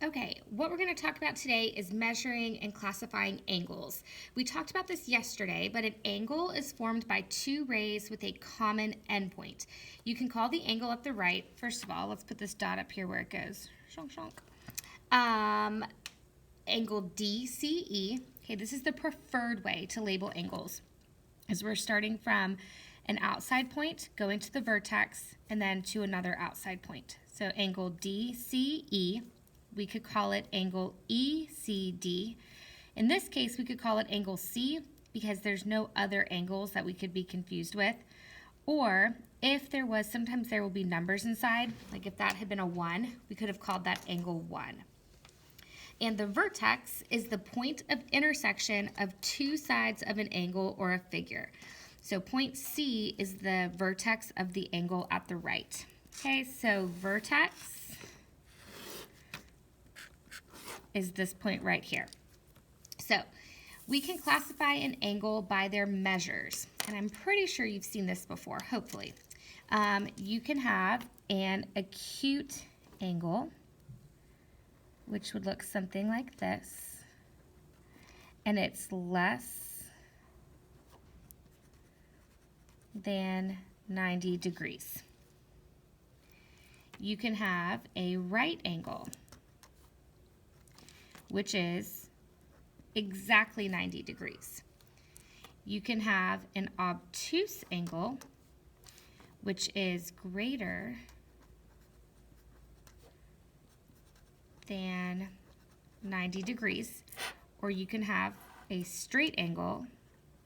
Okay, what we're going to talk about today is measuring and classifying angles. We talked about this yesterday, but an angle is formed by two rays with a common endpoint. You can call the angle at the right. First of all, let's put this dot up here where it goes. Shonk, shonk. Angle DCE. Okay, this is the preferred way to label angles, as we're starting from an outside point, going to the vertex, and then to another outside point. So angle DCE. We could call it angle ECD. In this case, we could call it angle C because there's no other angles that we could be confused with. Or if there was, sometimes there will be numbers inside, like if that had been a 1, we could have called that angle 1. And the vertex is the point of intersection of two sides of an angle or a figure. So point C is the vertex of the angle at the right. Okay, so vertex is this point right here. So we can classify an angle by their measures, and I'm pretty sure you've seen this before, hopefully. You can have an acute angle, which would look something like this, and it's less than 90 degrees. You can have a right angle, which is exactly 90 degrees. You can have an obtuse angle, which is greater than 90 degrees, or you can have a straight angle,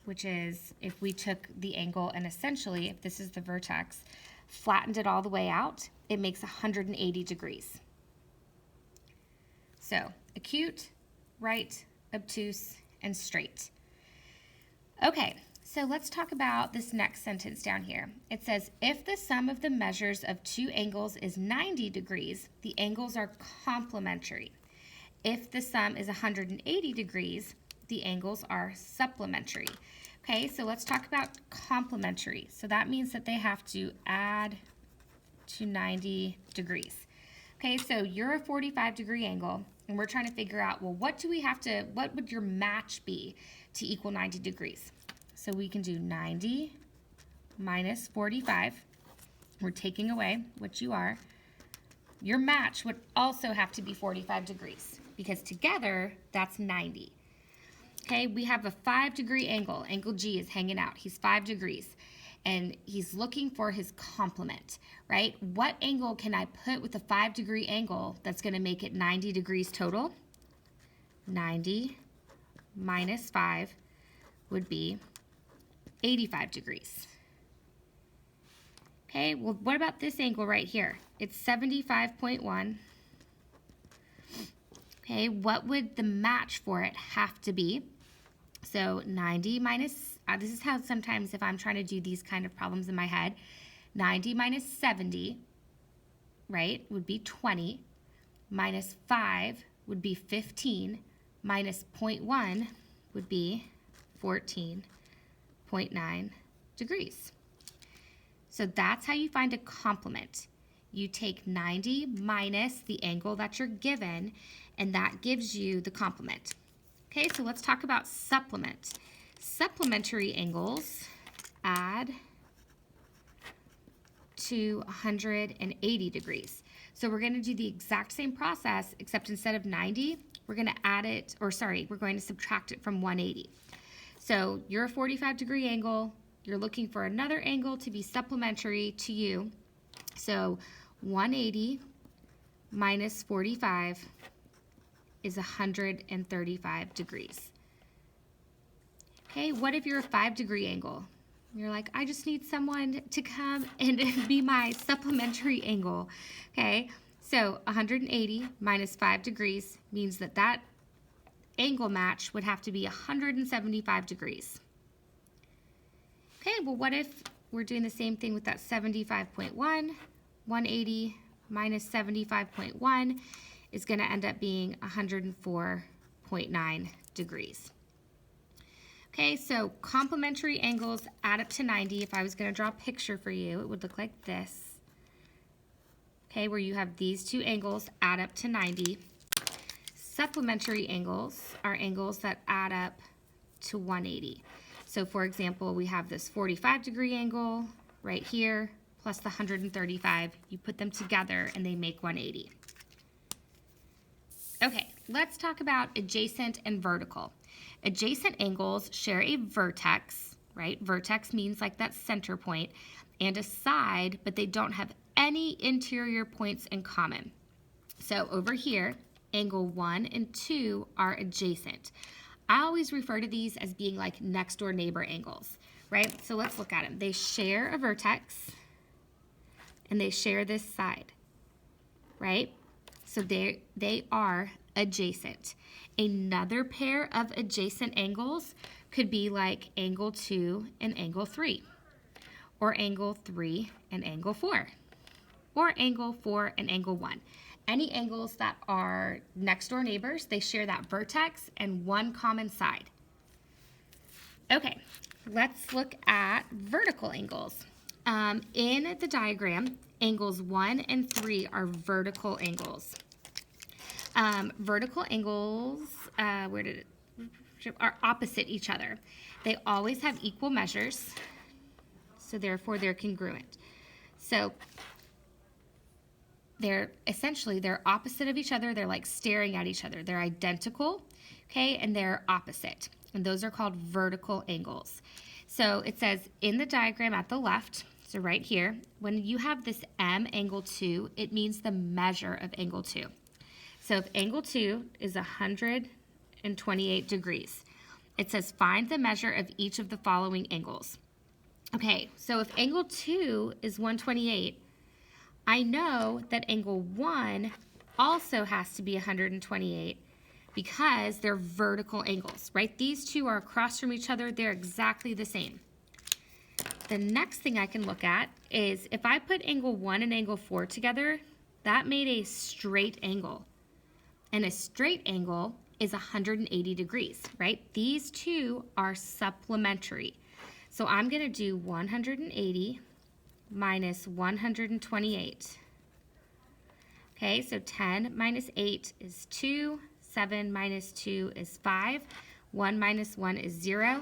which is if we took the angle and essentially, if this is the vertex, flattened it all the way out, it makes 180 degrees. So acute, right, obtuse, and straight. Okay, so let's talk about this next sentence down here. It says, if the sum of the measures of two angles is 90 degrees, the angles are complementary. If the sum is 180 degrees, the angles are supplementary. Okay, so let's talk about complementary. So that means that they have to add to 90 degrees. Okay, so you're a 45-degree angle, and we're trying to figure out, well, what would your match be to equal 90 degrees? So we can do 90 minus 45. We're taking away what you are. Your match would also have to be 45 degrees because together, that's 90. Okay, we have a 5-degree angle. Angle G is hanging out. He's 5 degrees. And he's looking for his complement, right? What angle can I put with a 5-degree angle that's going to make it 90 degrees total? 90 minus 5 would be 85 degrees. Okay, well, what about this angle right here? It's 75.1. Okay, what would the match for it have to be? So 90 minus, this is how sometimes if I'm trying to do these kind of problems in my head, 90 minus 70, right, would be 20, minus 5 would be 15, minus 0.1 would be 14.9 degrees. So that's how you find a complement. You take 90 minus the angle that you're given, and that gives you the complement. Okay, so let's talk about supplement. Supplementary angles add to 180 degrees. So we're going to do the exact same process, except instead of 90, we're going to add it, we're going to subtract it from 180. So you're a 45-degree angle. You're looking for another angle to be supplementary to you. So 180 minus 45 is 135 degrees. Okay, what if you're a 5-degree angle? You're like, I just need someone to come and be my supplementary angle. Okay, so 180 minus 5 degrees means that that angle match would have to be 175 degrees. Okay, well, what if we're doing the same thing with that 75.1? 180 minus 75.1 is going to end up being 104.9 degrees. Okay, so complementary angles add up to 90. If I was going to draw a picture for you, it would look like this. Okay, where you have these two angles add up to 90. Supplementary angles are angles that add up to 180. So for example, we have this 45-degree angle right here, plus the 135. You put them together and they make 180. Okay, let's talk about adjacent and vertical. Adjacent angles share a vertex, right? Vertex means like that center point, and a side, but they don't have any interior points in common. So over here, angle 1 and 2 are adjacent. I always refer to these as being like next door neighbor angles, right? So let's look at them. They share a vertex and they share this side, right? So they are adjacent. Another pair of adjacent angles could be like angle 2 and angle 3, or angle 3 and angle 4, or angle 4 and angle 1. Any angles that are next door neighbors, they share that vertex and one common side. Okay, let's look at vertical angles. In the diagram, angles 1 and 3 are vertical angles. Vertical angles are opposite each other. They always have equal measures, so therefore they're congruent. So they're opposite of each other. They're like staring at each other. They're identical, okay, and they're opposite. And those are called vertical angles. So it says in the diagram at the left, so right here, when you have this M angle 2, it means the measure of angle 2. So if angle 2 is 128 degrees, it says find the measure of each of the following angles. Okay, so if angle 2 is 128, I know that angle 1 also has to be 128 because they're vertical angles, right? These two are across from each other. They're exactly the same. The next thing I can look at is if I put angle 1 and angle 4 together, that made a straight angle. And a straight angle is 180 degrees, right? These two are supplementary. So I'm going to do 180 minus 128. Okay, so 10 minus 8 is 2, 7 minus 2 is 5, 1 minus 1 is 0.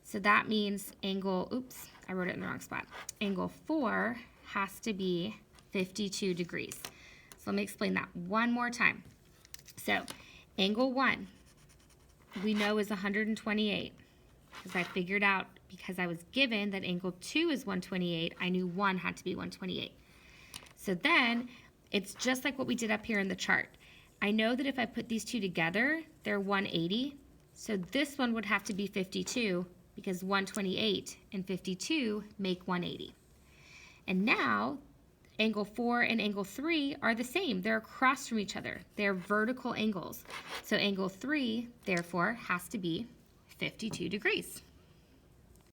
So that means angle, oops, I wrote it in the wrong spot. Angle 4 has to be 52 degrees. So let me explain that one more time. So angle 1, we know is 128 because I figured out because I was given that angle 2 is 128, I knew 1 had to be 128. So then it's just like what we did up here in the chart. I know that if I put these two together, they're 180. So this one would have to be 52 because 128 and 52 make 180. And now angle 4 and angle 3 are the same. They're across from each other. They're vertical angles. So angle 3, therefore, has to be 52 degrees.